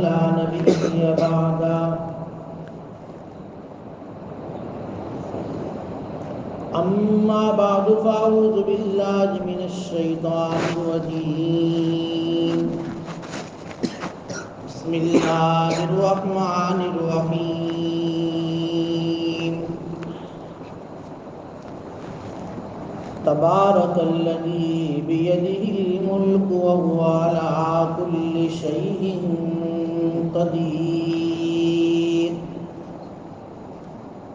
لا نبي بعده. أما بعد فأعوذ بالله من الشيطان الرجيم. بسم الله الرحمن الرحيم. تبارك الذي بيده الملك وهو على كل شيء قدير.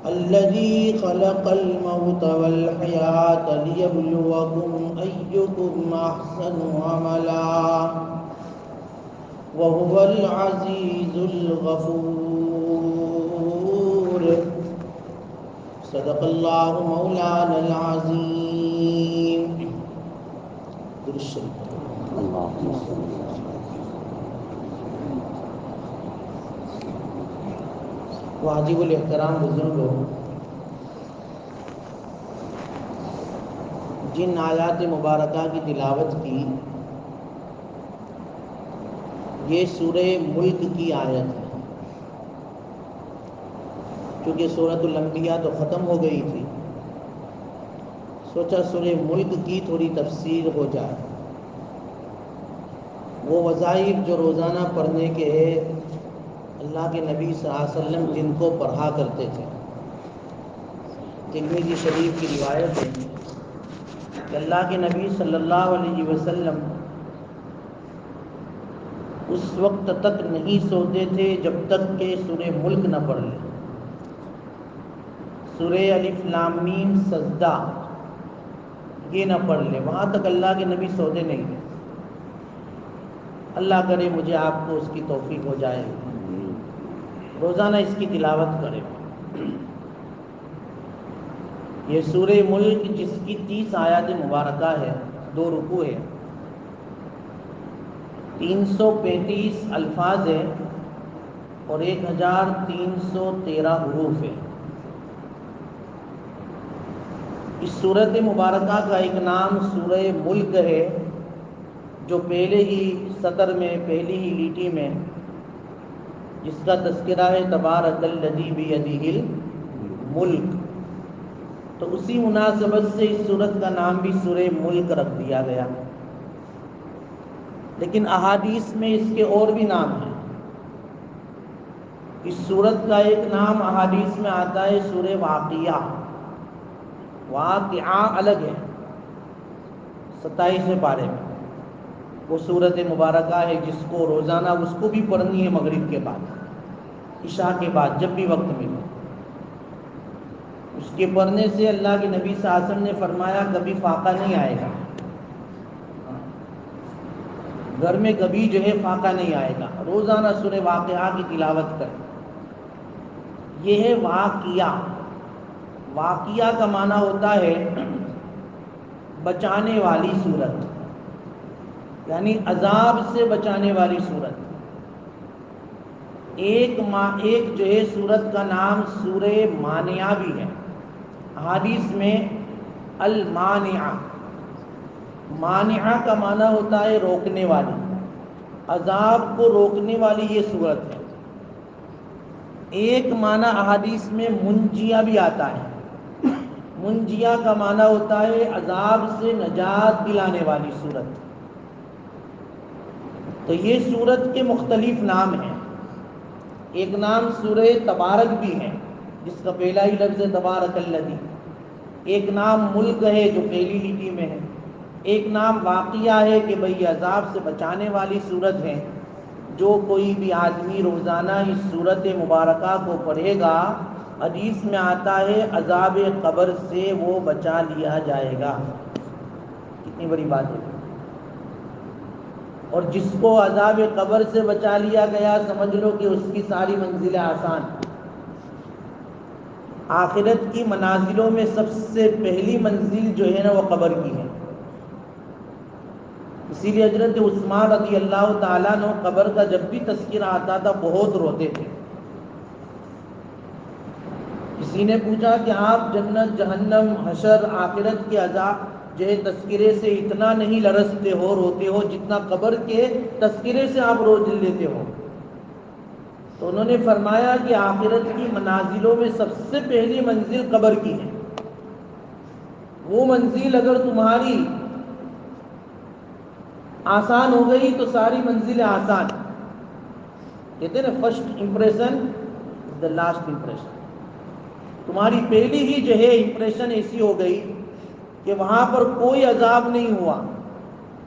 الذي خلق الموت والحياة ليبلوكم أيكم أحسن عملا وهو العزيز الغفور. صدق الله مولانا العظيم. واجب الاحترام بزرگوں، جن آیات مبارکہ کی تلاوت کی، یہ سورہ ملک کی آیت ہے. کیونکہ سورۃ الانبیاء تو ختم ہو گئی تھی، سوچا سورہ ملک کی تھوڑی تفسیر ہو جائے. وہ وظائف جو روزانہ پڑھنے کے اللہ کے نبی صلی اللہ علیہ وسلم جن کو پڑھا کرتے تھے. ترمذی شریف کی روایت ہے کہ اللہ کے نبی صلی اللہ علیہ وسلم اس وقت تک نہیں سوتے تھے جب تک کہ سورہ ملک نہ پڑھ لیں. سورہ الف لام میم سجدہ یہ نہ پڑھ لیں، وہاں تک اللہ کے نبی سوتے نہیں تھے. اللہ کرے مجھے آپ کو اس کی توفیق ہو جائے، روزانہ اس کی تلاوت کرے. یہ سورہ ملک جس کی 30 آیات مبارکہ ہے، 2 رکوع ہے، 335 الفاظ ہے اور 1313 حروف ہے. اس سورۃ مبارکہ کا ایک نام سورہ ملک ہے، جو پہلے ہی سطر میں، پہلی ہی لیٹی میں جس کا تذکرہ ہے تبارک الذی بیدہ الملک. تو اسی مناسبت سے اس سورت کا نام بھی سورہ ملک رکھ دیا گیا. لیکن احادیث میں اس کے اور بھی نام ہیں. اس سورت کا ایک نام احادیث میں آتا ہے سورہ واقعہ. واقعہ الگ ہے 27 پارے میں. وہ سورت مبارکہ ہے جس کو روزانہ اس کو بھی پڑھنی ہے مغرب کے بعد، عشاء کے بعد، جب بھی وقت ملے. اس کے پڑھنے سے اللہ کے نبی صلی اللہ علیہ وسلم نے فرمایا کبھی فاقہ نہیں آئے گا، گھر میں کبھی جو ہے فاقہ نہیں آئے گا. روزانہ سورہ واقعہ کی تلاوت کر. یہ ہے واقعہ. واقعہ کا معنی ہوتا ہے بچانے والی سورت، یعنی عذاب سے بچانے والی سورت. ایک جو ہے سورت کا نام سورہ مانعہ بھی ہے. حدیث میں المانعہ، مانعہ کا معنی ہوتا ہے روکنے والی، عذاب کو روکنے والی یہ سورت ہے. ایک معنی احادیث میں منجیہ بھی آتا ہے. منجیہ کا معنی ہوتا ہے عذاب سے نجات دلانے والی سورت. تو یہ سورت کے مختلف نام ہیں. ایک نام سورہ تبارک بھی ہے جس کا پہلا ہی لفظ ہے تبارک الذی. ایک نام ملک ہے جو پہلی لیٹی میں ہے. ایک نام واقعہ ہے کہ بھئی عذاب سے بچانے والی صورت ہے. جو کوئی بھی آدمی روزانہ اس صورت مبارکہ کو پڑھے گا، حدیث میں آتا ہے عذاب قبر سے وہ بچا لیا جائے گا. کتنی بڑی بات ہے. اور جس کو عذاب قبر سے بچا لیا گیا، سمجھ لو کہ اس کی ساری منزلیں آسان. آخرت کی منازلوں میں سب سے پہلی منزل جو ہے نا وہ قبر کی ہے. اسی لیے حضرت عثمان رضی اللہ تعالیٰ عنہ قبر کا جب بھی تذکرہ آتا تھا بہت روتے تھے. کسی نے پوچھا کہ آپ جنت، جہنم، حشر، آخرت کے عذاب جو ہے تذکرے سے اتنا نہیں لرزتے ہو، روتے ہو، جتنا قبر کے تذکرے سے آپ رو دل لیتے ہو. تو انہوں نے فرمایا کہ آخرت کی منازلوں میں سب سے پہلی منزل قبر کی ہے. وہ منزل اگر تمہاری آسان ہو گئی تو ساری منزلیں آسان. کہتے ہیں نا first impression the last impression. تمہاری پہلی ہی جو ہے امپریشن ایسی ہو گئی کہ وہاں پر کوئی عذاب نہیں ہوا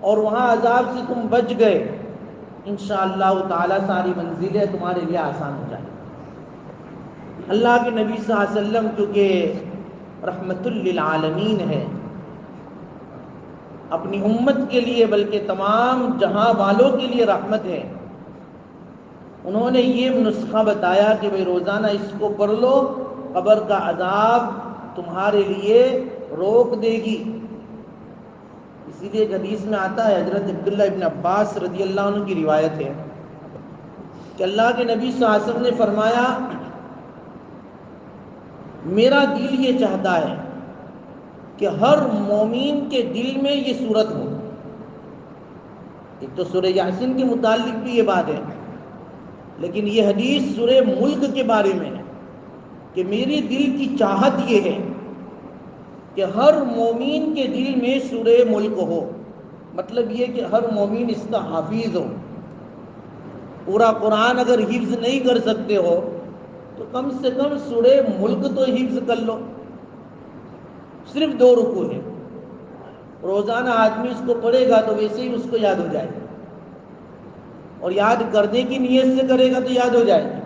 اور وہاں عذاب سے تم بچ گئے، انشاءاللہ تعالی ساری منزلیں تمہارے لیے آسان ہو جائیں. اللہ کے نبی صلی اللہ علیہ وسلم کیونکہ رحمت للعالمین ہے، اپنی امت کے لیے بلکہ تمام جہاں والوں کے لیے رحمت ہے، انہوں نے یہ نسخہ بتایا کہ بھئی روزانہ اس کو پڑھ لو، قبر کا عذاب تمہارے لیے روک دے گی. اسی لیے ایک حدیث میں آتا ہے، حضرت عبداللہ ابن عباس رضی اللہ عنہ کی روایت ہے کہ اللہ کے نبی صلی اللہ علیہ وسلم نے فرمایا میرا دل یہ چاہتا ہے کہ ہر مومن کے دل میں یہ صورت ہو. ایک تو سورہ یاسین کے متعلق بھی یہ بات ہے، لیکن یہ حدیث سورہ ملک کے بارے میں ہے کہ میری دل کی چاہت یہ ہے کہ ہر مومن کے دل میں سورہ ملک ہو. مطلب یہ کہ ہر مومن اس کا حافظ ہو. پورا قرآن اگر حفظ نہیں کر سکتے ہو تو کم سے کم سورہ ملک تو حفظ کر لو. صرف 2 رکوع ہے، روزانہ آدمی اس کو پڑھے گا تو ویسے ہی اس کو یاد ہو جائے گا، اور یاد کرنے کی نیت سے کرے گا تو یاد ہو جائے گا.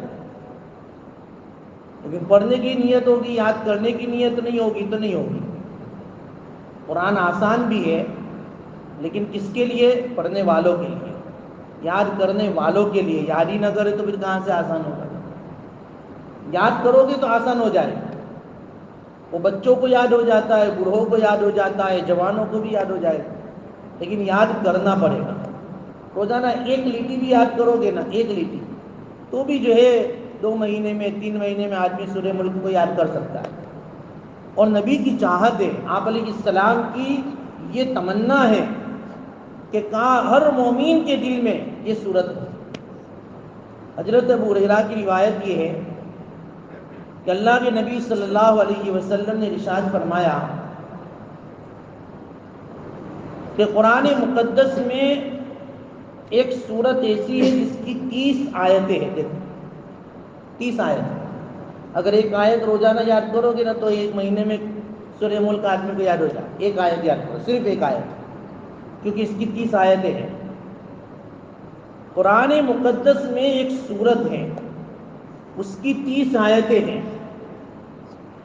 لیکن پڑھنے کی نیت ہوگی، یاد کرنے کی نیت نہیں ہوگی تو نہیں ہوگی. قرآن آسان بھی ہے لیکن کس کے لیے؟ پڑھنے والوں کے لیے، یاد کرنے والوں کے لیے. یاد ہی نہ کرے تو پھر کہاں سے آسان ہوگا؟ یاد کرو گے تو آسان ہو جائے گا. وہ بچوں کو یاد ہو جاتا ہے، بوڑھوں کو یاد ہو جاتا ہے، جوانوں کو بھی یاد ہو جائے گا، لیکن یاد کرنا پڑے گا. روزانہ 1 لیٹی بھی یاد کرو گے نا، 1 لیٹی، تو بھی جو ہے 2 مہینے میں 3 مہینے میں آدمی سورہ ملک کو یاد کر سکتا ہے. اور نبی کی چاہت ہے، آپ علیہ السلام کی یہ تمنا ہے کہ ہر مومن کے دل میں یہ صورت ہو. حضرت ابو ہریرہ کی روایت یہ ہے کہ اللہ کے نبی صلی اللہ علیہ وسلم نے ارشاد فرمایا کہ قرآن مقدس میں ایک صورت ایسی ہے جس کی 30 آیتیں ہیں. دیکھو 30 آیت. اگر ایک آیت روزانہ یاد کرو گے نا تو 1 مہینے میں سورہ ملک آدمی کو یاد ہو جائے. ایک آیت یاد کرو، صرف ایک آیت، کیونکہ اس کی 30 آیتیں ہیں. قرآن مقدس میں ایک صورت ہے، اس کی 30 آیتیں ہیں.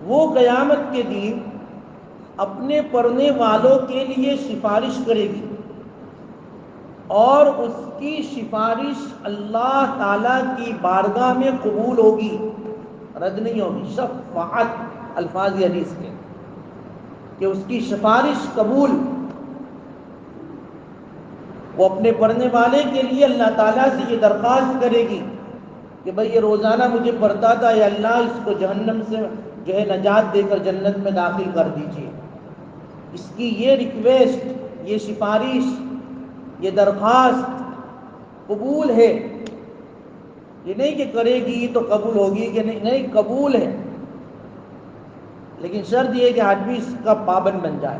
وہ قیامت کے دن اپنے پڑھنے والوں کے لیے سفارش کرے گی اور اس کی سفارش اللہ تعالیٰ کی بارگاہ میں قبول ہوگی، رد نہیں ہوگی. شفاعت الفاظ حدیث کے کہ اس کی سفارش قبول. وہ اپنے پڑھنے والے کے لیے اللہ تعالیٰ سے یہ درخواست کرے گی کہ بھئی یہ روزانہ مجھے پڑھتا تھا، یا اللہ اس کو جہنم سے جو ہے نجات دے کر جنت میں داخل کر دیجیے. اس کی یہ ریکویسٹ، یہ سفارش، یہ درخواست قبول ہے. یہ نہیں کہ کرے گی تو قبول ہوگی کہ نہیں، قبول ہے. لیکن شرط یہ ہے کہ آدمی اس کا پابند بن جائے.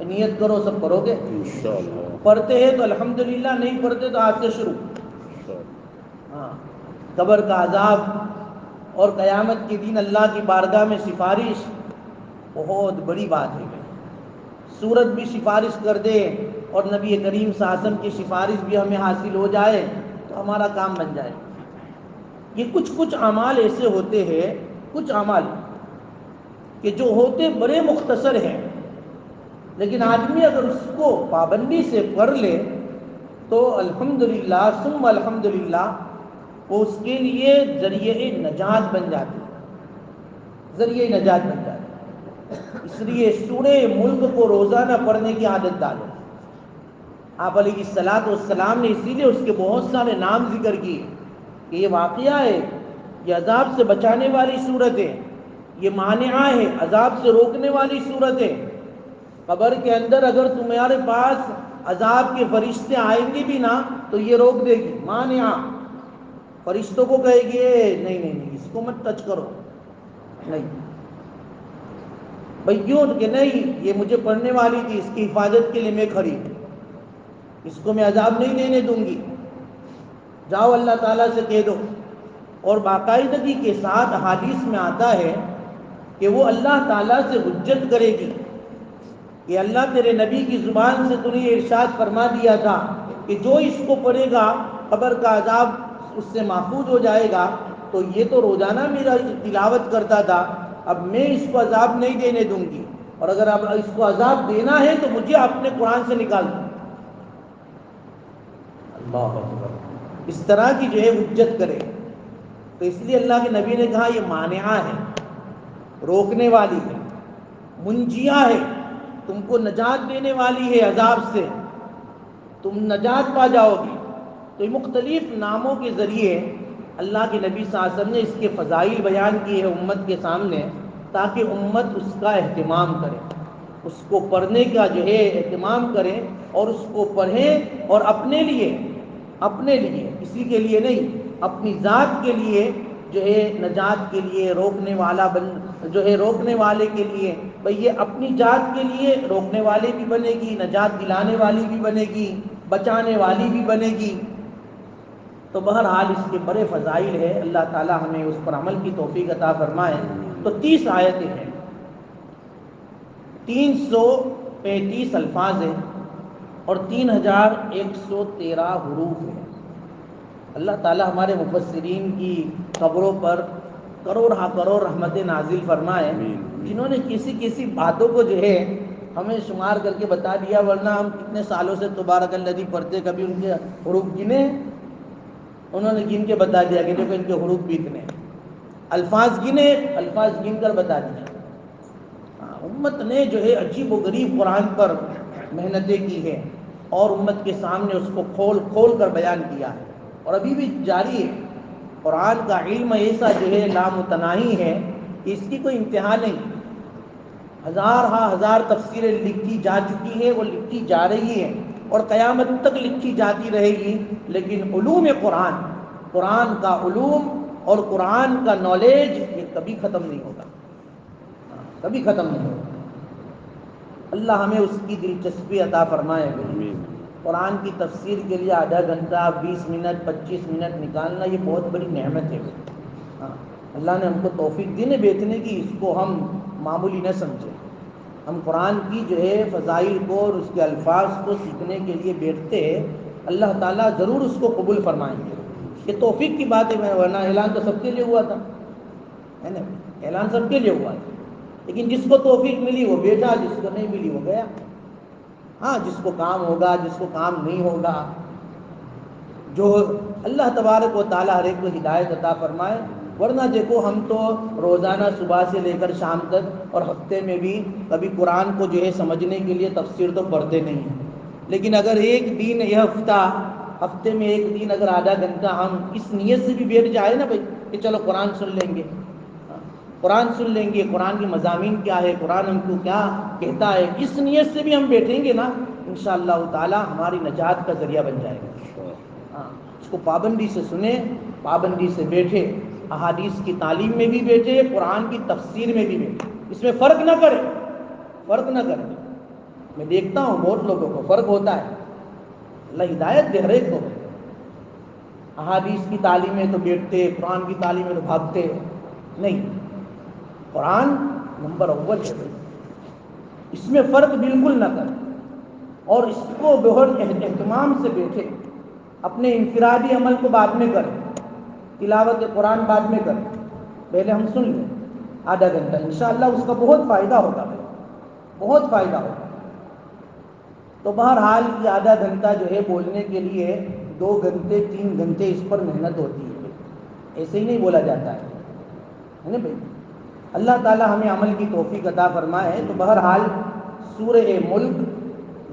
نیت کرو، سب کرو گے انشاءاللہ. پڑھتے ہیں تو الحمدللہ، نہیں پڑھتے تو آج سے شروع. ہاں، قبر کا عذاب اور قیامت کے دن اللہ کی بارگاہ میں سفارش بہت بڑی بات ہے. سورت بھی سفارش کر دے اور نبی کریم صلی اللہ علیہ وسلم کی سفارش بھی ہمیں حاصل ہو جائے تو ہمارا کام بن جائے. یہ کچھ اعمال ایسے ہوتے ہیں، کچھ اعمال کہ جو ہوتے بڑے مختصر ہیں، لیکن آدمی اگر اس کو پابندی سے پڑھ لے تو الحمدللہ ثم الحمدللہ وہ اس کے لیے ذریعہ نجات بن جاتی، ذریعہ نجات بن جاتی. اس لیے سورہ ملک کو روزانہ پڑھنے کی عادت ڈالو. آپ علیہ السلام نے اسی لیے اس کے بہت سارے نام ذکر کیے کہ یہ واقعہ ہے، یہ عذاب سے بچانے والی صورت ہے، یہ مانعہ ہے، عذاب سے روکنے والی صورت ہے. قبر کے اندر اگر تمہارے پاس عذاب کے فرشتے آئیں گے بھی نا تو یہ روک دے گی، مانعہ. فرشتوں کو کہے گی نہیں نہیں نہیں اس کو مت ٹچ کرو، نہیں بھائی کیوں کہ نہیں یہ مجھے پڑھنے والی تھی، اس کی حفاظت کے لیے میں کھڑی ہوں، اس کو میں عذاب نہیں دینے دوں گی، جاؤ اللہ تعالیٰ سے کہہ دو۔ اور باقاعدگی کے ساتھ احادیث میں آتا ہے کہ وہ اللہ تعالیٰ سے حجت کرے گی کہ اللہ تیرے نبی کی زبان سے تو نے یہ ارشاد فرما دیا تھا کہ جو اس کو پڑھے گا قبر کا عذاب اس سے محفوظ ہو جائے گا، تو یہ تو روزانہ میرا تلاوت کرتا تھا، اب میں اس کو عذاب نہیں دینے دوں گی، اور اگر اب اس کو عذاب دینا ہے تو مجھے اپنے قرآن سے نکال دو۔ اللہ اکبر، اس طرح کی جو ہے حجت کرے۔ تو اس لیے اللہ کے نبی نے کہا یہ مانعہ ہے، روکنے والی ہے، منجیہ ہے، تم کو نجات دینے والی ہے عذاب سے، تم نجات پا جاؤ گے۔ تو یہ مختلف ناموں کے ذریعے اللہ کے نبی صلی اللہ علیہ وسلم نے اس کے فضائل بیان کیے ہیں امت کے سامنے، تاکہ امت اس کا اہتمام کرے، اس کو پڑھنے کا جو ہے اہتمام کرے، اور اس کو پڑھیں، اور اپنے لیے کسی کے لیے نہیں، اپنی ذات کے لیے جو ہے نجات کے لیے روکنے والا روکنے والے کے لیے، بھئی یہ اپنی ذات کے لیے روکنے والے بھی بنے گی، نجات دلانے والی بھی بنے گی، بچانے والی بھی بنے گی۔ تو بہرحال اس کے بڑے فضائل ہے، اللہ تعالی ہمیں اس پر عمل کی توفیق عطا فرمائے۔ تو 30 آیتیں ہیں، 335 الفاظ ہیں، اور 3113 حروف ہیں۔ اللہ تعالی ہمارے مفسرین کی قبروں پر کروڑ ہاں کروڑ رحمتیں نازل فرمائے، جنہوں نے کسی باتوں کو جو ہے ہمیں شمار کر کے بتا دیا، ورنہ ہم کتنے سالوں سے تبارک الذی پڑھتے، کبھی ان کے حروف گنے؟ انہوں نے گن کے بتا دیا کہ دیکھو ان کے حروف بھی اتنے، الفاظ گنے، الفاظ گن کر بتا دیا۔ امت نے جو ہے عجیب و غریب قرآن پر محنتیں کی ہیں، اور امت کے سامنے اس کو کھول کھول کر بیان کیا ہے، اور ابھی بھی جاری ہے۔ قرآن کا علم ایسا جو ہے لامتناہی ہے کہ اس کی کوئی انتہا نہیں، ہزار تفسیریں لکھی جا چکی ہیں، وہ لکھی جا رہی ہیں، اور قیامت تک لکھی جاتی رہے گی، لیکن علوم قرآن کا علوم اور قرآن کا نالج یہ کبھی ختم نہیں ہوگا، کبھی ختم نہیں ہوگا۔ اللہ ہمیں اس کی دلچسپی عطا فرمائے۔ قرآن کی تفسیر کے لیے آدھا گھنٹہ 20 منٹ 25 منٹ نکالنا یہ بہت بڑی نعمت ہے۔ اللہ نے ہم کو توفیق دی نا بیٹھنے کی، اس کو ہم معمولی نہ سمجھیں۔ ہم قرآن کی جو ہے فضائل کو اور اس کے الفاظ کو سیکھنے کے لیے بیٹھتے ہیں، اللہ تعالیٰ ضرور اس کو قبول فرمائیں گے۔ یہ توفیق کی بات ہے، ورنہ اعلان تو سب کے لیے ہوا تھا، ہے نا؟ اعلان سب کے لیے ہوا تھا، لیکن جس کو توفیق ملی وہ بیٹھا، جس کو نہیں ملی وہ گیا۔ ہاں جس کو کام ہوگا، جس کو کام نہیں ہوگا، جو اللہ تبارک و تعالیٰ ہر ایک کو ہدایت عطا فرمائے۔ ورنہ دیکھو ہم تو روزانہ صبح سے لے کر شام تک اور ہفتے میں بھی کبھی قرآن کو جو ہے سمجھنے کے لیے تفسیر تو پڑھتے نہیں ہیں، لیکن اگر ایک دن یہ ہفتے میں ایک دن اگر آدھا گھنٹہ ہم اس نیت سے بھی بیٹھ جائے نا بھائی کہ چلو قرآن سن لیں گے، قرآن کی مضامین کیا ہے، قرآن ہم کو کیا کہتا ہے، اس نیت سے بھی ہم بیٹھیں گے نا، انشاءاللہ تعالی ہماری نجات کا ذریعہ بن جائے گا۔ اس کو پابندی سے سنیں، پابندی سے بیٹھے، احادیث کی تعلیم میں بھی بیٹھے، قرآن کی تفسیر میں بھی بیٹھے، اس میں فرق نہ کرے۔ میں دیکھتا ہوں بہت لوگوں کو فرق ہوتا ہے، اللہ ہدایت دے ہر ایک کو۔ احادیث کی تعلیم میں تو بیٹھتے، قرآن کی تعلیم میں تو بھاگتے، نہیں، قرآن نمبر اول ہے، اس میں فرق بالکل نہ کرے، اور اس کو بہت اہتمام سے بیٹھے، اپنے انفرادی عمل کو بعد میں کریں، تلاوت قرآن بعد میں کریں، پہلے ہم سن لیں آدھا گھنٹہ، انشاءاللہ اس کا بہت فائدہ ہوگا، بہت فائدہ ہوگا۔ تو بہرحال یہ آدھا گھنٹہ جو ہے بولنے کے لیے 2 گھنٹے 3 گھنٹے اس پر محنت ہوتی ہے، ایسے ہی نہیں بولا جاتا ہے نا بھائی۔ اللہ تعالی ہمیں عمل کی توفیق عطا فرمائے۔ تو بہرحال سورہ ملک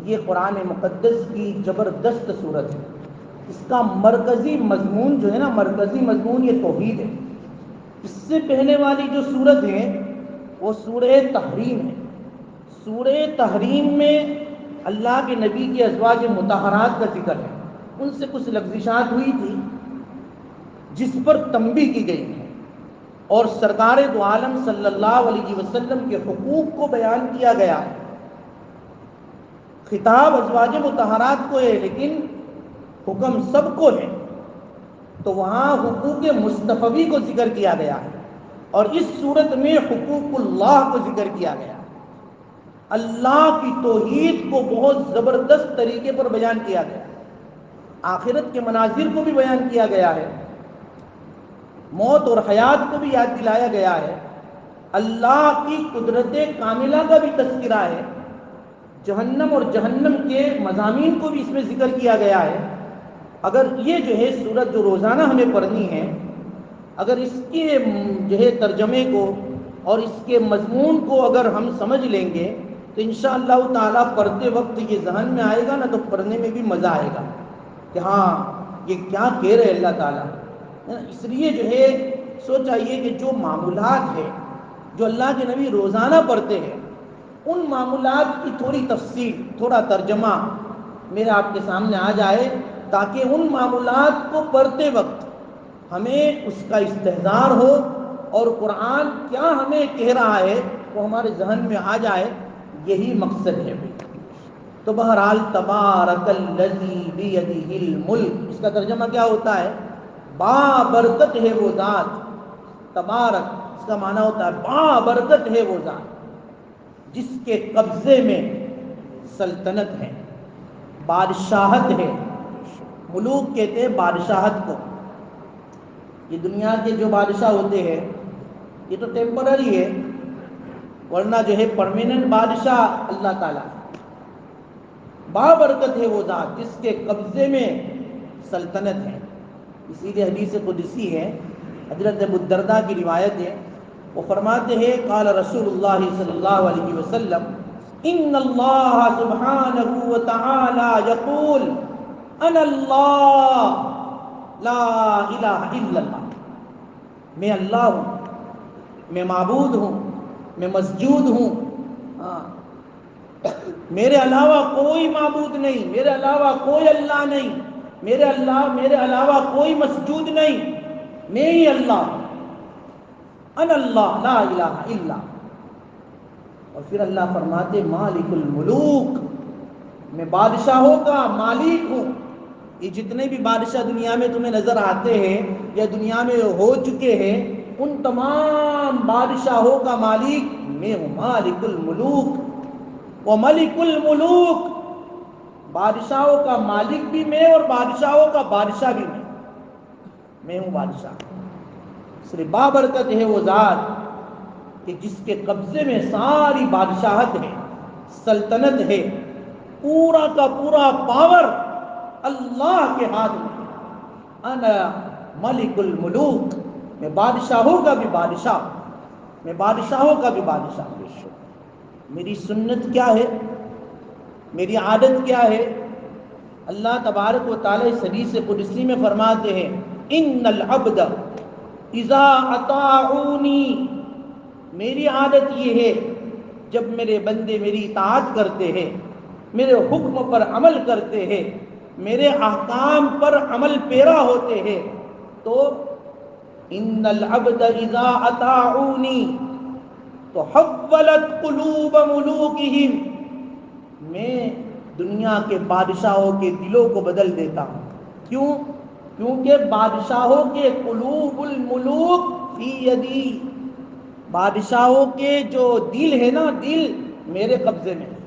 یہ قرآن مقدس کی زبردست سورت ہے، اس کا مرکزی مضمون جو ہے نا، مرکزی مضمون یہ توحید ہے۔ اس سے پہلے والی جو سورت ہے وہ سورہ تحریم ہے۔ سورہ تحریم میں اللہ کے نبی کی ازواج مطہرات کا ذکر ہے، ان سے کچھ لغزشات ہوئی تھی، جس پر تنبیہ کی گئی ہے، اور سرکار دو عالم صلی اللہ علیہ وسلم کے حقوق کو بیان کیا گیا ہے۔ خطاب ازواج مطہرات کو ہے لیکن حکم سب کو ہے، تو وہاں حقوق مصطفی کو ذکر کیا گیا ہے، اور اس صورت میں حقوق اللہ کو ذکر کیا گیا ہے۔ اللہ کی توحید کو بہت زبردست طریقے پر بیان کیا گیا ہے، آخرت کے مناظر کو بھی بیان کیا گیا ہے، موت اور حیات کو بھی یاد دلایا گیا ہے، اللہ کی قدرت کاملہ کا بھی تذکرہ ہے، جہنم اور جہنم کے مضامین کو بھی اس میں ذکر کیا گیا ہے۔ اگر یہ جو ہے سورت جو روزانہ ہمیں پڑھنی ہے، اگر اس کے جو ہے ترجمے کو اور اس کے مضمون کو اگر ہم سمجھ لیں گے تو انشاءاللہ تعالیٰ پڑھتے وقت یہ ذہن میں آئے گا نا، تو پڑھنے میں بھی مزہ آئے گا کہ ہاں یہ کیا کہہ رہے اللہ تعالیٰ۔ اس لیے جو ہے سوچائیے کہ جو معمولات ہے جو اللہ کے نبی روزانہ پڑھتے ہیں، ان معمولات کی تھوڑی تفصیل، تھوڑا ترجمہ میرے آپ کے سامنے آ جائے، تاکہ ان معمولات کو پڑھتے وقت ہمیں اس کا استحضار ہو اور قرآن کیا ہمیں کہہ رہا ہے وہ ہمارے ذہن میں آ جائے، یہی مقصد ہے۔ تو بہرحال تبارک الذی بیدہ الملک، اس کا ترجمہ کیا ہوتا ہے؟ بابرکت ہے وہ ذات۔ تبارک اس کا معنی ہوتا ہے بابرکت ہے وہ ذات جس کے قبضے میں سلطنت ہے، بادشاہت ہے۔ ملوک کہتے ہیں بادشاہت کو۔ یہ دنیا کے جو بادشاہ ہوتے ہیں یہ تو ٹیمپرری ہے، ورنہ جو ہے پرماننٹ بادشاہ اللہ تعالیٰ۔ بابرکت ہے وہ ذات جس کے قبضے میں سلطنت ہے۔ اسی لیے حدیث قدسی ہے، حضرت ابو الدرداء کی روایت ہے، وہ فرماتے ہیں قال رسول اللہ صلی اللہ علیہ وسلم ان اللہ سبحانہ وتعالی یقول انا اللہ لا الہ الا اللہ، میں اللہ ہوں، میں معبود ہوں، میں مسجود ہوں، میرے علاوہ کوئی معبود نہیں، میرے علاوہ کوئی اللہ نہیں، میرے علاوہ کوئی مسجود نہیں، میں ہی اللہ ہوں، انا اللہ لا الہ الا۔ اور پھر اللہ فرماتے مالک الملوک، میں بادشاہوں کا مالک ہوں۔ یہ جتنے بھی بادشاہ دنیا میں تمہیں نظر آتے ہیں یا دنیا میں ہو چکے ہیں، ان تمام بادشاہوں کا مالک میں ہوں، مالک الملوک و ملک الملوک۔ بادشاہوں کا مالک بھی میں اور بادشاہوں کا بادشاہ بھی میں ہوں بادشاہ۔ صرف بابرکت ہے وہ ذات کہ جس کے قبضے میں ساری بادشاہت ہے، سلطنت ہے، پورا کا پورا پاور اللہ کے ہاتھ میں ہے۔ انا ملک الملوک، میں بادشاہوں کا بھی بادشاہ، میں بادشاہوں کا بھی بادشاہ۔ میری سنت کیا ہے، میری عادت کیا ہے؟ اللہ تبارک و تعالی اس حدیث قدسی میں فرماتے ہیں ان العبد اذا اطاعونی، میری عادت یہ ہے جب میرے بندے میری اطاعت کرتے ہیں، میرے حکم پر عمل کرتے ہیں، میرے احکام پر عمل پیرا ہوتے ہیں، تو ان العبد اذا اطاعونی تو حولت قلوب ملوکہم، میں دنیا کے بادشاہوں کے دلوں کو بدل دیتا ہوں۔ کیوں؟ کیونکہ بادشاہوں کے قلوب الملوک فی یدی، بادشاہوں کے جو دل ہے نا، دل میرے قبضے میں ہے۔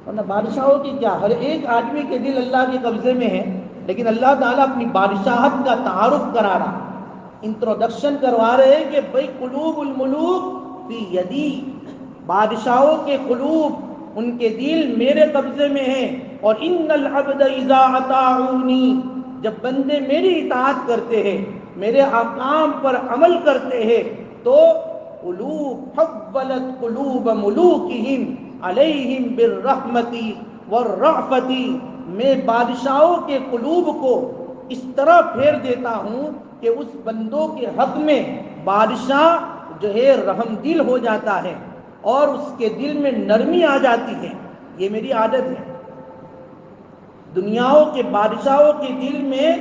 ورنہ بادشاہوں کی کیا، ہر ایک آدمی کے دل اللہ کے قبضے میں ہے، لیکن اللہ تعالیٰ اپنی بادشاہت کا تعارف کرا رہا، انٹروڈکشن کروا رہے ہیں کہ بھئی قلوب الملوک فی یدی، بادشاہوں کے قلوب، ان کے دل میرے قبضے میں ہیں۔ اور ان العبد اذا اطاعونی، جب بندے میری اطاعت کرتے ہیں، میرے احکام پر عمل کرتے ہیں، تو قلوب حولت قلوب ملوکہم علیہم بالرحمت والرأفت، میں بادشاہوں کے قلوب کو اس طرح پھیر دیتا ہوں کہ اس بندوں کے حق میں بادشاہ جو ہے رحم دل ہو جاتا ہے اور اس کے دل میں نرمی آ جاتی ہے۔ یہ میری عادت ہے، دنیاؤں کے بادشاہوں کے دل میں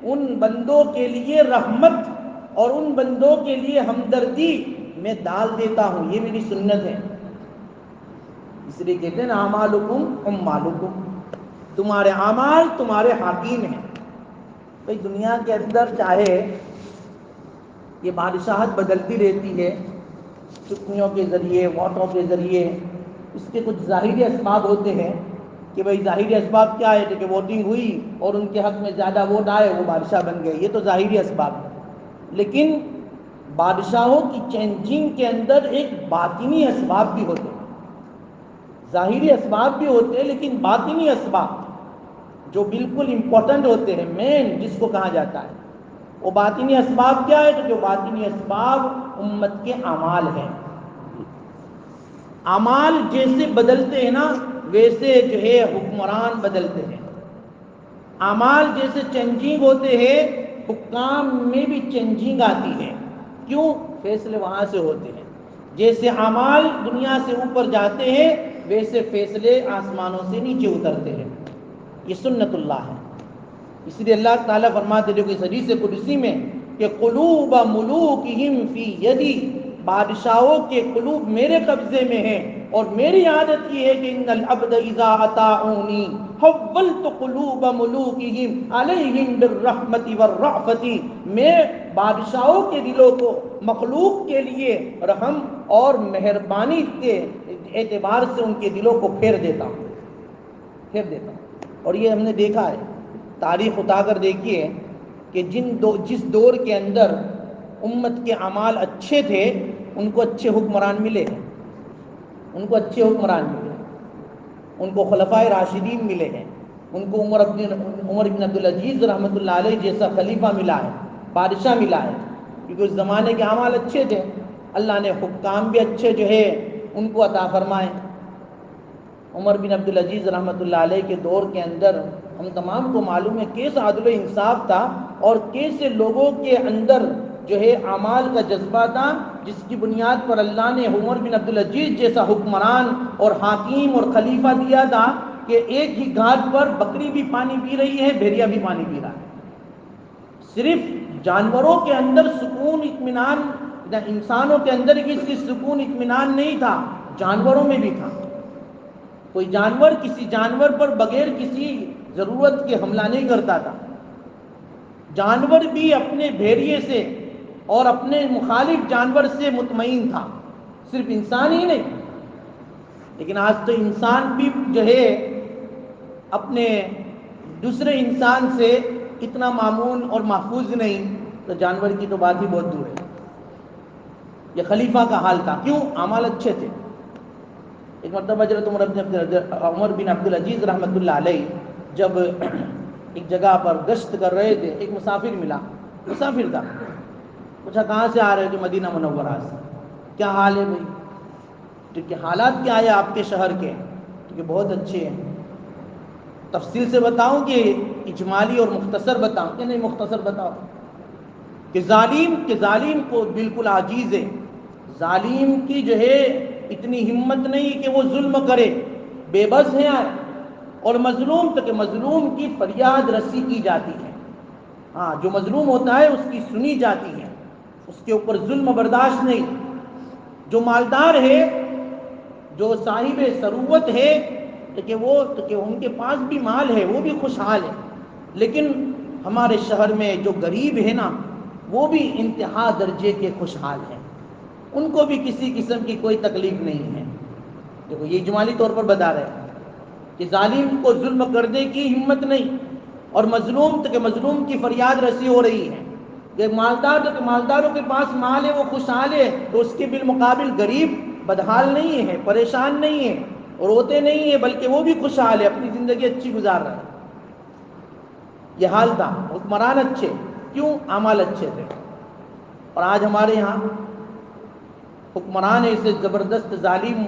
ان بندوں کے لیے رحمت اور ان بندوں کے لیے ہمدردی میں ڈال دیتا ہوں، یہ میری سنت ہے۔ اس لیے کہتے ہیں نا اعمالکم اموالکم، تمہارے اعمال تمہارے حاکم ہیں۔ بھئی دنیا کے اندر چاہے یہ بادشاہت بدلتی رہتی ہے، چٹنیوں کے ذریعے، ووٹوں کے ذریعے، اس کے کچھ ظاہری اسباب ہوتے ہیں کہ بھئی ظاہری اسباب کیا ہے کہ ووٹنگ ہوئی اور ان کے حق میں زیادہ ووٹ آئے، وہ بادشاہ بن گئے، یہ تو ظاہری اسباب ہے۔ لیکن بادشاہوں کی چینجنگ کے اندر ایک باطنی اسباب بھی ہوتے ہیں، ظاہری اسباب بھی ہوتے ہیں لیکن باطنی اسباب جو بالکل امپورٹنٹ ہوتے ہیں، مین جس کو کہا جاتا ہے، وہ باطنی اسباب کیا ہے؟ تو جو باطنی اسباب امت کے اعمال ہیں۔ اعمال جیسے بدلتے ہیں نا، ویسے جو ہے حکمران بدلتے ہیں۔ اعمال جیسے چینجنگ ہوتے ہیں، حکام میں بھی چینجنگ آتی ہے۔ کیوں؟ فیصلے وہاں سے ہوتے ہیں۔ جیسے اعمال دنیا سے اوپر جاتے ہیں، ویسے فیصلے آسمانوں سے نیچے اترتے ہیں۔ یہ سنت اللہ ہے۔ اس لیے اللہ تعالیٰ فرماتے ہیں کہ حدیث قدسی میں کہ قلوب ملوکہم فی یدی، بادشاہوں کے قلوب میرے قبضے میں ہیں، اور میری عادت یہ ہے کہ ان العبد اذا اطاعونی حولت قلوب ملوکہم علیہم بالرحمت والرأفت، میں بادشاہوں کے دلوں کو مخلوق کے لیے رحم اور مہربانی کے اعتبار سے ان کے دلوں کو پھیر دیتا ہوں۔ اور یہ ہم نے دیکھا ہے، تاریخ اٹھا کر دیکھیے کہ جس دور کے اندر امت کے اعمال اچھے تھے، ان کو اچھے حکمران ملے ہیں، ان کو اچھے حکمران ملے ہیں، ان کو خلفائے راشدین ملے ہیں، ان کو عمر بن عبدالعزیز رحمۃ اللہ علیہ جیسا خلیفہ ملا ہے، بادشاہ ملا ہے، کیونکہ اس زمانے کے اعمال اچھے تھے۔ اللہ نے حکام بھی اچھے جو ہے ان کو عطا فرمائے۔ عمر بن عبدالعزیز رحمۃ اللہ علیہ کے دور کے اندر ہم تمام کو معلوم ہے کیسا عدل و انصاف تھا، اور کیسے لوگوں کے اندر جو ہے اعمال کا جذبہ تھا، جس کی بنیاد پر اللہ نے عمر بن عبدالعزیز جیسا حکمران اور حاکم اور خلیفہ دیا تھا کہ ایک ہی گھاٹ پر بکری بھی پانی پی رہی ہے، بھیڑیا بھی پانی پی رہا ہے۔ صرف جانوروں کے اندر سکون اطمینان، انسانوں کے اندر کسی سکون اطمینان نہیں تھا، جانوروں میں بھی تھا۔ کوئی جانور کسی جانور پر بغیر کسی ضرورت کے حملہ نہیں کرتا تھا۔ جانور بھی اپنے بھیڑیے سے اور اپنے مخالف جانور سے مطمئن تھا، صرف انسان ہی نہیں۔ لیکن آج تو انسان بھی جو ہے اپنے دوسرے انسان سے اتنا مامون اور محفوظ نہیں، تو جانور کی تو بات ہی بہت دور ہے۔ یہ خلیفہ کا حال تھا، کیوں؟ اعمال اچھے تھے۔ ایک مرتبہ حضرت عمر بن عبدالعزیز رحمۃ اللہ علیہ جب ایک جگہ پر گشت کر رہے تھے، ایک مسافر ملا، مسافر تھا، پوچھا کہاں سے آ رہے تھے؟ مدینہ منورہ سے۔ کیا حال ہے بھائی؟ کہ حالات کیا ہے آپ کے شہر کے؟ کہ بہت اچھے ہیں۔ تفصیل سے بتاؤں کہ اجمالی اور مختصر بتاؤں؟ کہ نہیں، مختصر بتاؤ۔ کہ ظالم کو بالکل عاجز ہے، ظالم کی جو ہے اتنی ہمت نہیں کہ وہ ظلم کرے، بے بس ہے، اور مظلوم تو کہ مظلوم کی فریاد رسی کی جاتی ہے۔ ہاں، جو مظلوم ہوتا ہے اس کی سنی جاتی ہے، اس کے اوپر ظلم برداشت نہیں۔ جو مالدار ہے، جو صاحب ثروت ہے، کہ ان کے پاس بھی مال ہے، وہ بھی خوشحال ہے۔ لیکن ہمارے شہر میں جو غریب ہے نا، وہ بھی انتہا درجے کے خوشحال ہیں، ان کو بھی کسی قسم کی کوئی تکلیف نہیں ہے۔ دیکھو یہ اجمالی طور پر بتا رہے ہیں کہ ظالم کو ظلم کرنے کی ہمت نہیں، اور مظلوم تو کہ مظلوم کی فریاد رسی ہو رہی ہے۔ کہ مالدار تو کہ مالداروں کے پاس مال ہے، وہ خوشحال ہے، تو اس کے بالمقابل غریب بدحال نہیں ہے، پریشان نہیں ہے، روتے نہیں ہے، بلکہ وہ بھی خوشحال ہے، اپنی زندگی اچھی گزار رہا ہے۔ یہ حال تھا، حکمران اچھے، کیوں؟ اعمال اچھے تھے۔ اور آج ہمارے یہاں حکمران ایسے زبردست ظالم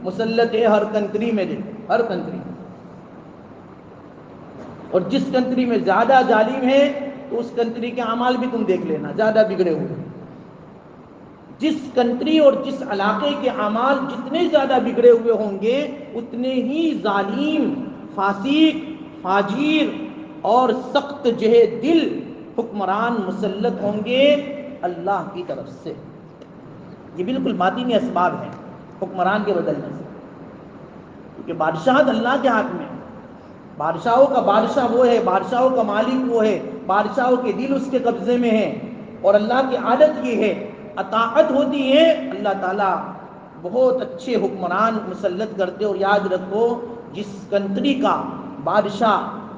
مسلط ہے ہر کنٹری میں، ہر کنٹری میں، اور جس کنٹری میں زیادہ ظالم ہے تو اس کنٹری کے اعمال بھی تم دیکھ لینا، زیادہ بگڑے ہوئے۔ جس کنٹری اور جس علاقے کے اعمال جتنے زیادہ بگڑے ہوئے ہوں گے، اتنے ہی ظالم، فاسق، فاجر اور سخت جو ہے دل حکمران مسلط ہوں گے اللہ کی طرف سے۔ یہ بالکل باطنی اسباب ہیں حکمران کے بدلنے سے، کیونکہ بادشاہت اللہ کے ہاتھ میں ہے۔ بادشاہوں کا بادشاہ وہ ہے، بادشاہوں کا مالک وہ ہے، بادشاہوں کے دل اس کے قبضے میں ہیں، اور اللہ کی عادت یہ ہے، اطاعت ہوتی ہے، اللہ تعالیٰ بہت اچھے حکمران مسلط کرتے۔ اور یاد رکھو، جس کنٹری کا بادشاہ،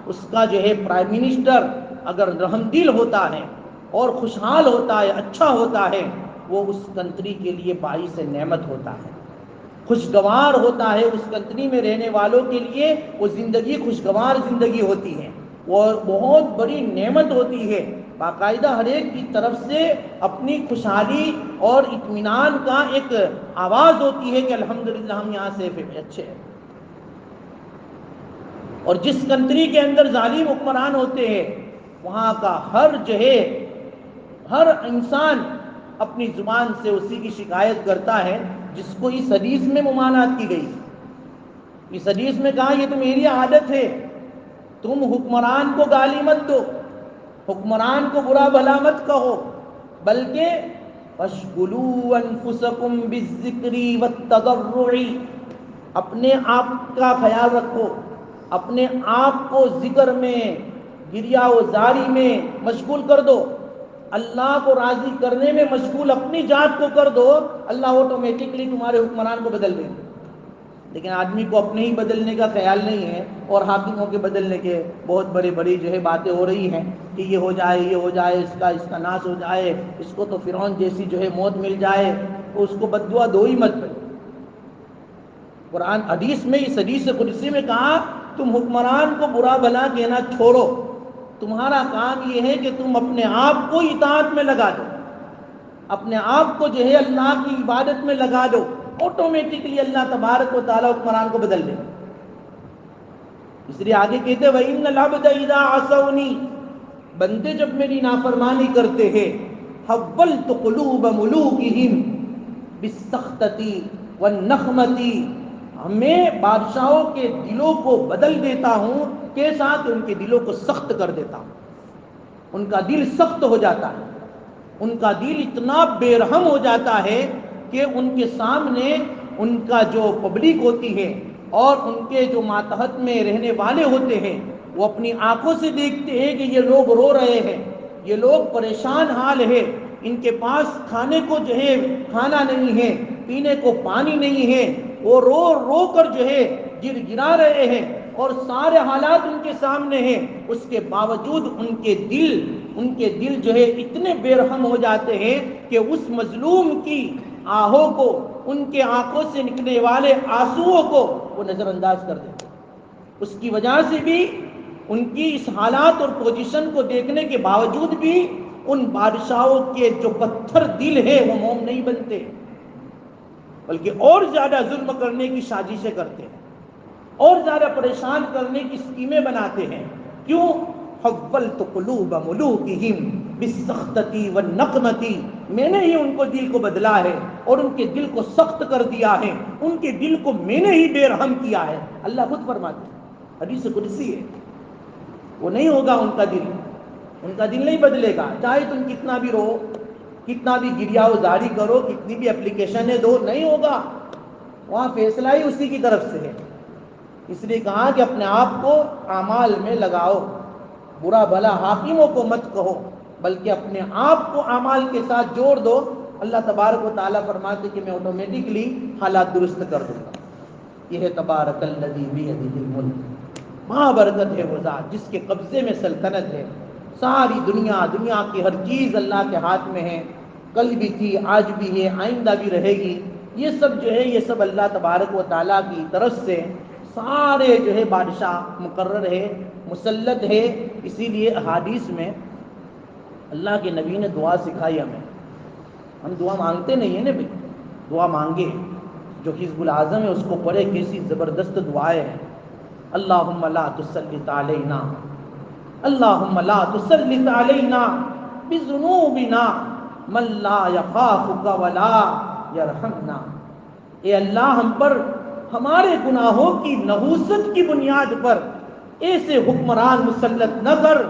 اس کا جو ہے پرائم منسٹر اگر رحم دل ہوتا ہے اور خوشحال ہوتا ہے، اچھا ہوتا ہے، وہ اس کنٹری کے لیے باعث نعمت ہوتا ہے، خوشگوار ہوتا ہے۔ اس کنٹری میں رہنے والوں کے لیے وہ زندگی خوشگوار زندگی ہوتی ہے، وہ بہت بڑی نعمت ہوتی ہے۔ باقاعدہ ہر ایک کی طرف سے اپنی خوشحالی اور اطمینان کا ایک آواز ہوتی ہے کہ الحمدللہ ہم یہاں سے اچھے ہیں۔ اور جس کنٹری کے اندر ظالم حکمران ہوتے ہیں، وہاں کا ہر انسان اپنی زبان سے اسی کی شکایت کرتا ہے جس کو اس حدیث میں ممانعت کی گئی۔ اس حدیث میں کہا یہ تو میری عادت ہے، تم حکمران کو گالی مت دو، حکمران کو برا بھلا مت کہو، بلکہ فَاشْغُلُوا أَنفُسَكُمْ بِالذِّكْرِ وَالتَّضَرُّعِ، اپنے آپ کا خیال رکھو، اپنے آپ کو ذکر میں، گریہ و زاری میں مشغول کر دو، اللہ کو راضی کرنے میں مشغول اپنی ذات کو کر دو، اللہ آٹومیٹکلی تمہارے حکمران کو بدل دے گا۔ لیکن آدمی کو اپنے ہی بدلنے کا خیال نہیں ہے، اور حاکموں کے بدلنے کے بہت بڑی جو ہے باتیں ہو رہی ہیں کہ یہ ہو جائے، یہ ہو جائے، اس کا ناش ہو جائے، اس کو تو فرعون جیسی جو ہے موت مل جائے، تو اس کو بد دعا دو ہی مت بھائی۔ قرآن حدیث میں، اس حدیث قدسی میں کہا تم حکمران کو برا بھلا کہنا چھوڑو، تمہارا کام یہ ہے کہ تم اپنے آپ کو اطاعت میں لگا دو، اپنے آپ کو جو ہے اللہ کی عبادت میں لگا دو، آٹومیٹکلی اللہ تبارک و تعالیٰ حکمران کو بدل دے۔ اس لیے آگے کہتے ہیں وَإِنَّ الْعَبْدَ إِذَا عَصَوْنِي، بندے جب میری نافرمانی کرتے ہیں، حَوَّلْتُ قُلُوبَ مُلُوكِهِمْ بِالسَّخْطَةِ وَالنَّخْمَةِ، میں بادشاہوں کے دلوں کو بدل دیتا ہوں، کیسا کہ ان کے دلوں کو سخت کر دیتا ہوں، ان کا دل سخت ہو جاتا ہے، ان کا دل اتنا بے رحم ہو جاتا ہے کہ ان کے سامنے ان کا جو پبلک ہوتی ہے اور ان کے جو ماتحت میں رہنے والے ہوتے ہیں، وہ اپنی آنکھوں سے دیکھتے ہیں کہ یہ لوگ رو رہے ہیں، یہ لوگ پریشان حال ہے، ان کے پاس کھانے کو جو ہے کھانا نہیں ہے، پینے کو پانی نہیں ہے، وہ رو رو کر جو ہے گر گرا رہے ہیں، اور سارے حالات ان کے سامنے ہیں، اس کے باوجود ان کے دل جو ہے اتنے بے رحم ہو جاتے ہیں کہ اس مظلوم کی آہوں کو، ان کے آنکھوں سے نکلنے والے آنسوؤں کو وہ نظر انداز کر دیتے ہیں۔ اس کی وجہ سے بھی، ان کی اس حالات اور پوزیشن کو دیکھنے کے باوجود بھی، ان بادشاہوں کے جو پتھر دل ہے وہ موم نہیں بنتے، بلکہ اور زیادہ ظلم کرنے کی سازشیں کرتے ہیں، اور زیادہ پریشان کرنے کی اسکیمیں بناتے ہیں۔ کیوں؟ حَوَّلْتُ قُلُوبَ مُلُوكِهِمْ بِالسَّخْطَةِ وَالنَّقْمَةِ، میں نے ہی ان کو دل کو بدلا ہے، اور ان کے دل کو سخت کر دیا ہے، ان کے دل کو میں نے ہی بے رحم کیا ہے۔ اللہ خود فرماتے ہیں، حدیث قدسی ہے، وہ نہیں ہوگا ان کا دل، ان کا دل نہیں بدلے گا، چاہے تم کتنا بھی رو، کتنا بھی گریہ و زاری کرو، کتنی بھی اپلیکیشنیں دو، نہیں ہوگا، وہاں فیصلہ ہی اسی کی طرف سے ہے۔ اس لیے کہا کہ اپنے آپ کو اعمال میں لگاؤ، برا بھلا حاکموں کو مت کہو، بلکہ اپنے آپ کو اعمال کے ساتھ جوڑ دو۔ اللہ تبارک و تعالیٰ فرماتے کہ میں آٹومیٹکلی حالات درست کر دوں گا۔ یہ ہے تبارک الذی بیدہ الملک، ماں برکت ہے وہ ذات جس کے قبضے میں سلطنت ہے، ساری دنیا کی ہر چیز اللہ کے ہاتھ میں ہے، کل بھی تھی، آج بھی ہے، آئندہ بھی رہے گی، یہ سب جو ہے یہ سب اللہ تبارک و تعالیٰ کی طرف سے سارے جو ہے بادشاہ مقرر ہے، مسلط ہے۔ اسی لیے احادیث میں اللہ کے نبی نے دعا سکھائی ہمیں، ہم دعا مانگتے نہیں ہیں نا بھائی، دعا مانگے، جو حزب العظم ہے اس کو پڑھے، کیسی زبردست دعائیں ہیں۔ اللہم لا تسلط علینا، اللہم لا تسلط علینا بذنوبنا من لا یخافک ولا یرحمنا، اے اللہ ہم پر ہمارے گناہوں کی نحوست کی بنیاد پر ایسے حکمران مسلط نہ کر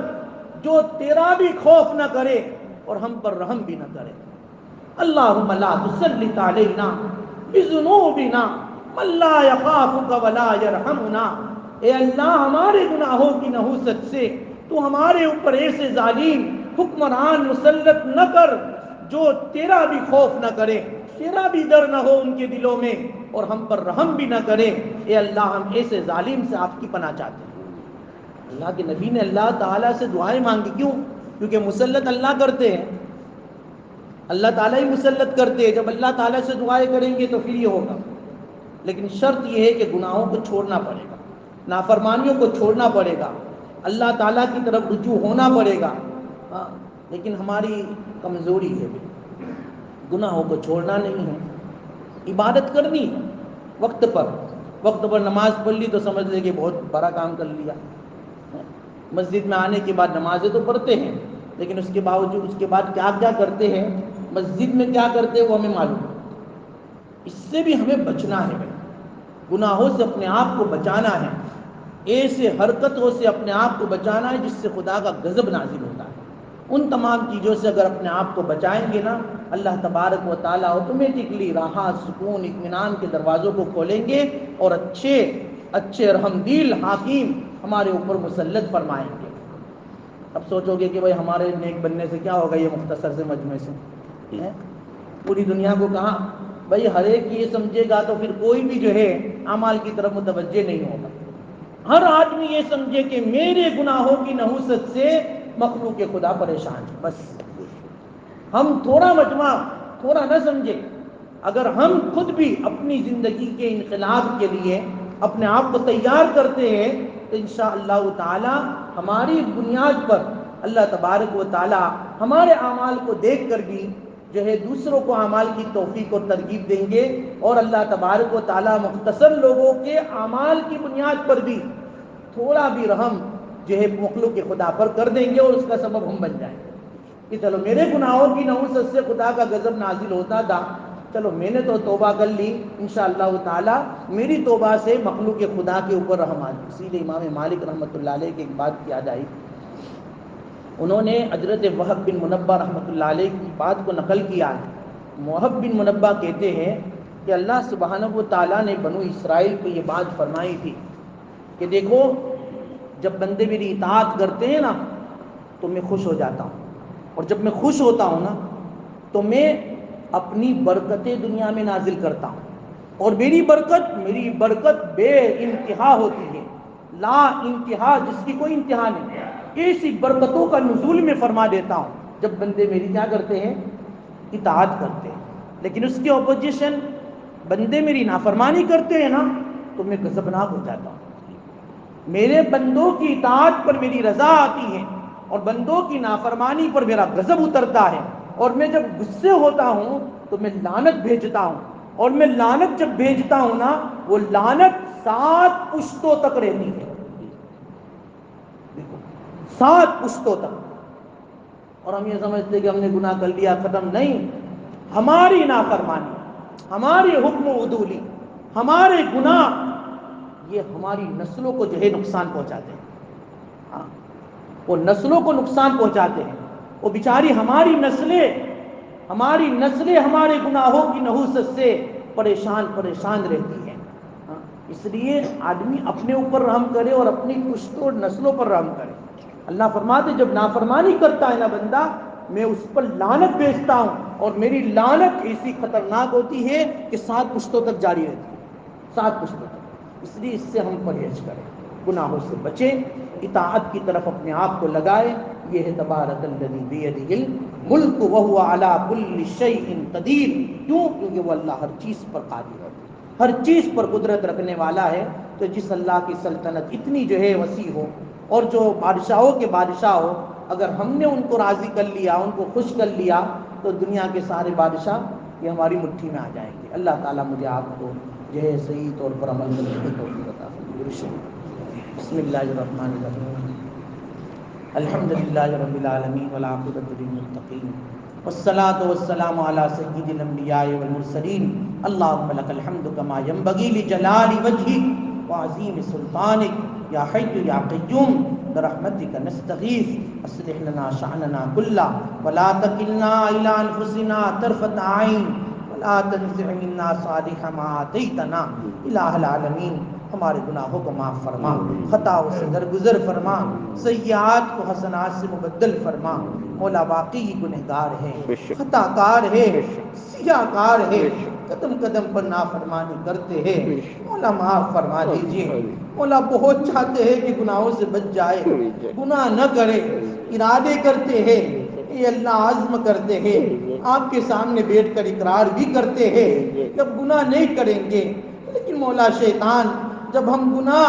جو تیرا بھی خوف نہ کرے اور ہم پر رحم بھی نہ کرے. اللہم لا تسلط علینا بذنوبنا من لا یخافک ولا یرحمنا. اے اللہ ہمارے گناہوں کی نحوست سے تو ہمارے اوپر ایسے ظالم حکمران مسلط نہ کر جو تیرا بھی خوف نہ کرے، تیرا بھی ڈر نہ ہو ان کے دلوں میں اور ہم پر رحم بھی نہ کرے. اے اللہ ہم ایسے ظالم سے آپ کی پناہ چاہتے ہیں. اللہ کے نبی نے اللہ تعالیٰ سے دعائیں مانگی. کیوں؟ کیونکہ مسلط اللہ کرتے ہیں، اللہ تعالیٰ ہی مسلط کرتے ہیں. جب اللہ تعالیٰ سے دعائیں کریں گے تو پھر یہ ہوگا. لیکن شرط یہ ہے کہ گناہوں کو چھوڑنا پڑے گا، نافرمانیوں کو چھوڑنا پڑے گا، اللہ تعالیٰ کی طرف رجوع ہونا پڑے گا. لیکن ہماری کمزوری ہے، گناہوں کو چھوڑنا نہیں ہے. عبادت کرنی ہے وقت پر نماز پڑھ لی تو سمجھ لے کہ بہت بڑا کام کر لیا. مسجد میں آنے کے بعد نمازیں تو پڑھتے ہیں، لیکن اس کے باوجود اس کے بعد کیا کیا کرتے ہیں، مسجد میں کیا کرتے ہیں وہ ہمیں معلوم ہے. اس سے بھی ہمیں بچنا ہے بھائی، گناہوں سے اپنے آپ کو بچانا ہے، ایسے حرکتوں سے اپنے آپ کو بچانا ہے جس سے خدا کا غضب نازل ہوتا ہے. ان تمام چیزوں سے اگر اپنے آپ کو بچائیں گے نا، اللہ تبارک و تعالیٰ آٹومیٹکلی راحت، سکون، اطمینان کے دروازوں کو کھولیں گے اور اچھے رحمدل حاکم ہمارے اوپر مسلط فرمائیں گے. اب سوچو گے کہ بھائی ہمارے نیک بننے سے کیا ہوگا، یہ مختصر سے مجمع سے پوری دنیا کو کہاں بھائی ہر ایک یہ سمجھے گا تو پھر کوئی بھی جو ہے اعمال کی طرف متوجہ نہیں ہوگا. ہر آدمی یہ سمجھے کہ میرے گناہوں کی نحوست سے مخلوق خدا پریشان ہے. بس ہم تھوڑا مجمع تھوڑا نہ سمجھے. اگر ہم خود بھی اپنی زندگی کے انقلاب کے لیے اپنے آپ کو تیار کرتے ہیں تو انشاءاللہ تعالی ہماری بنیاد پر اللہ تبارک و تعالی ہمارے اعمال کو دیکھ کر بھی جو ہے دوسروں کو اعمال کی توفیق اور ترغیب دیں گے، اور اللہ تبارک و تعالی مختصر لوگوں کے اعمال کی بنیاد پر بھی تھوڑا بھی رحم جو ہے مخلوق خدا پر کر دیں گے اور اس کا سبب ہم بن جائیں گے کہ چلو میرے گناہوں کی نحوست سے خدا کا غضب نازل ہوتا تھا، چلو میں نے تو توبہ کر لی، انشاءاللہ تعالی میری توبہ سے مخلوق خدا کے اوپر رحم آئی. اسی لیے امام مالک رحمۃ اللہ علیہ کی ایک بات یاد آئی. انہوں نے حضرت وہب بن منبہ رحمۃ اللہ علیہ کی بات کو نقل کیا ہے. وہب بن منبہ کہتے ہیں کہ اللہ سبحانہ و تعالیٰ نے بنو اسرائیل کو یہ بات فرمائی تھی کہ دیکھو جب بندے میری اطاعت کرتے ہیں نا تو میں خوش ہو جاتا ہوں، اور جب میں خوش ہوتا ہوں نا تو میں اپنی برکتیں دنیا میں نازل کرتا ہوں، اور میری برکت بے انتہا ہوتی ہے، لا انتہا، جس کی کوئی انتہا نہیں. ایسی برکتوں کا نزول میں فرما دیتا ہوں جب بندے میری کیا کرتے ہیں، اطاعت کرتے ہیں. لیکن اس کے اپوزیشن بندے میری نافرمانی کرتے ہیں نا تو میں غضبناک ہو جاتا ہوں. میرے بندوں کی اطاعت پر میری رضا آتی ہے اور بندوں کی نافرمانی پر میرا غضب اترتا ہے، اور میں جب غصے ہوتا ہوں تو میں لعنت بھیجتا ہوں، اور میں لعنت جب بھیجتا ہوں نا وہ لعنت 7 پشتوں تک رہتی ہے. 7 پشتوں تک. اور ہم یہ سمجھتے کہ ہم نے گناہ کر لیا ختم. نہیں، ہماری نافرمانی، ہماری حکم و عدولی، ہمارے گناہ یہ ہماری نسلوں کو جو ہے نقصان پہنچاتے ہیں. وہ نسلوں کو نقصان پہنچاتے ہیں. وہ بیچاری ہماری نسلیں ہمارے گناہوں کی نحوست سے پریشان رہتی ہیں. اس لیے آدمی اپنے اوپر رحم کرے اور اپنی پشتوں نسلوں پر رحم کرے. اللہ فرماتے جب نافرمانی کرتا ہے نا بندہ میں اس پر لعنت بھیجتا ہوں، اور میری لعنت ایسی خطرناک ہوتی ہے کہ 7 پشتوں تک جاری رہتی ہے. 7 پشتوں تک. اس لیے اس سے ہم پرہیز کریں، گناہوں سے بچیں، اطاعت کی طرف اپنے آپ کو لگائیں. یہ ہے تبارک الذی بیدہ الملک وہو علی کل شیء قدیر. کیوں؟ کیونکہ وہ اللہ ہر چیز پر قادر ہے، ہر چیز پر قدرت رکھنے والا ہے. تو جس اللہ کی سلطنت اتنی جو ہے وسیع ہو، اور جو بادشاہوں کے بادشاہ ہو، اگر ہم نے ان کو راضی کر لیا، ان کو خوش کر لیا، تو دنیا کے سارے بادشاہ یہ ہماری مٹھی میں آ جائیں گے. اللہ تعالیٰ مجھے آپ کو جو ہے صحیح طور پر عمل کرنے کی توفیق عطا فرمائے. بسم اللہ الرحمن الرحیم. الحمد للہ رب العالمین والعاقبۃ للمتقین والصلاة والسلام علی سید الانبیاء والمرسلین. اللہم لک الحمد کما ینبغی لجلال وجہک وعظیم سلطانک یا حی یا قیوم برحمتك نستغيث اصلح لنا شأننا كله ولا تكلنا إلى أنفسنا طرفة عين ولا تنزع منا صالح ما آتيتنا الہ العالمین ہمارے گناہوں کو معاف فرما، خطاؤں سے درگزر فرما، سیئات کو حسنات سے مبدل فرما۔ مولا واقعی گنہگار ہے، خطا کار ہے، سیاہ کار ہے، قدم قدم پر نافرمانی کرتے ہیں، مولا معاف فرما دیجئے۔ مولا بہت چاہتے ہیں کہ گناہوں سے بچ جائے، گناہ نہ کرے، ارادے کرتے ہیں، اے اللہ عزم کرتے ہیں، آپ کے سامنے بیٹھ کر اقرار بھی کرتے ہیں جب گناہ نہیں کریں گے، لیکن مولا شیطان جب ہم گناہ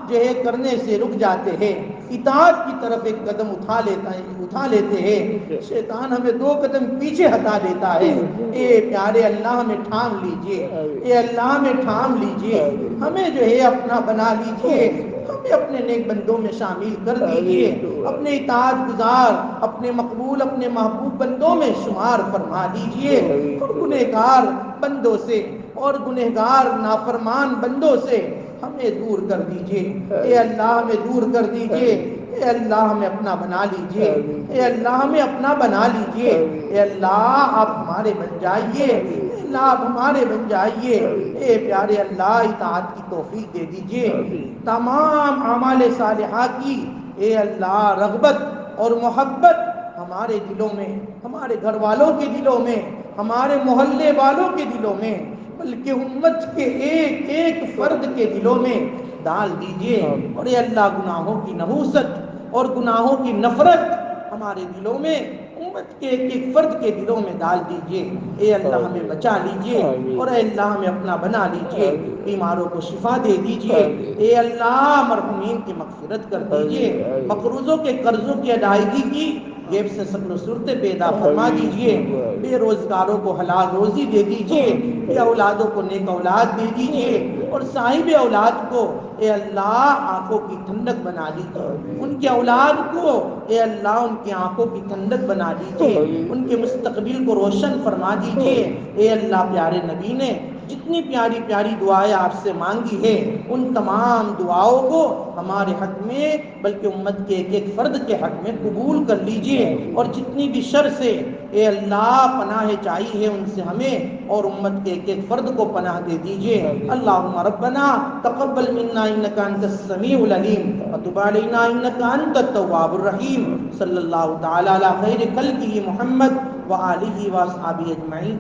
جو ہے کرنے سے رک جاتے ہیں، اطاعت کی طرف ایک قدم اٹھا لیتے ہیں، شیطان ہمیں 2 قدم پیچھے ہٹا دیتا ہے۔ اے پیارے اللہ ہمیں تھام لیجئے، اے اللہ ہمیں تھام لیجئے، ہمیں جو ہے اپنا بنا لیجئے، ہمیں اپنے نیک بندوں میں شامل کر دیجئے، اپنے اطاعت گزار، اپنے مقبول، اپنے محبوب بندوں میں شمار فرما دیجئے، اور گنہگار بندوں سے اور گنہگار نافرمان بندوں سے ہمیں دور کر دیجئے۔ اے اللہ ہمیں دور کر دیجئے، اے اللہ ہمیں اپنا بنا لیجئے، اے اللہ ہمیں اپنا بنا لیجئے، اے اللہ آپ ہمارے بن جائیے، اے اللہ آپ ہمارے بن جائیے، اے پیارے اللہ اطاعت کی توفیق دے دیجئے، تمام اعمال صالحہ کی اے اللہ رغبت اور محبت ہمارے دلوں میں، ہمارے گھر والوں کے دلوں میں، ہمارے محلے والوں کے دلوں میں، بلکہ امت کے ایک ایک فرد کے دلوں میں ڈال دیجئے، اور اے اللہ گناہوں کی نحوست اور گناہوں کی نفرت ہمارے دلوں میں، امت کے ایک ایک فرد کے دلوں میں ڈال دیجئے۔ اے اللہ ہمیں بچا لیجئے، اور اے اللہ ہمیں اپنا بنا لیجئے، بیماروں کو شفا دے دیجئے، اے اللہ مرحومین کی مغفرت کر دیجئے، مقروضوں کے قرضوں کی ادائیگی کی غیب سے شکل و صورتیں پیدا فرما دیجئے، بے روزگاروں کو حلال روزی دے دیجئے، بے اولادوں کو نیک اولاد دے دیجئے، اور صاحب اولاد کو اے اللہ آنکھوں کی ٹھنڈک بنا دیجئے، ان کے اولاد کو اے اللہ ان کی آنکھوں کی ٹھنڈک بنا دیجئے، ان کے مستقبل کو روشن فرما دیجئے۔ اے اللہ پیارے نبی نے جتنی پیاری پیاری دعائیں آپ سے مانگی ہے، ان تمام دعاؤں کو ہمارے حق میں بلکہ امت کے ایک ایک فرد کے حق میں قبول کر لیجئے، اور جتنی بھی شر سے اے اللہ پناہ چاہیے ہے ان سے ہمیں اور امت کے ایک ایک فرد کو پناہ دے دیجئے۔ اللہم ربنا تقبل منا انک انت السمیع العلیم وتب علینا انک انت التواب الرحیم، صلی اللہ تعالی علی خیر خلقہ محمد وآلہ واصحابہ اجمعین۔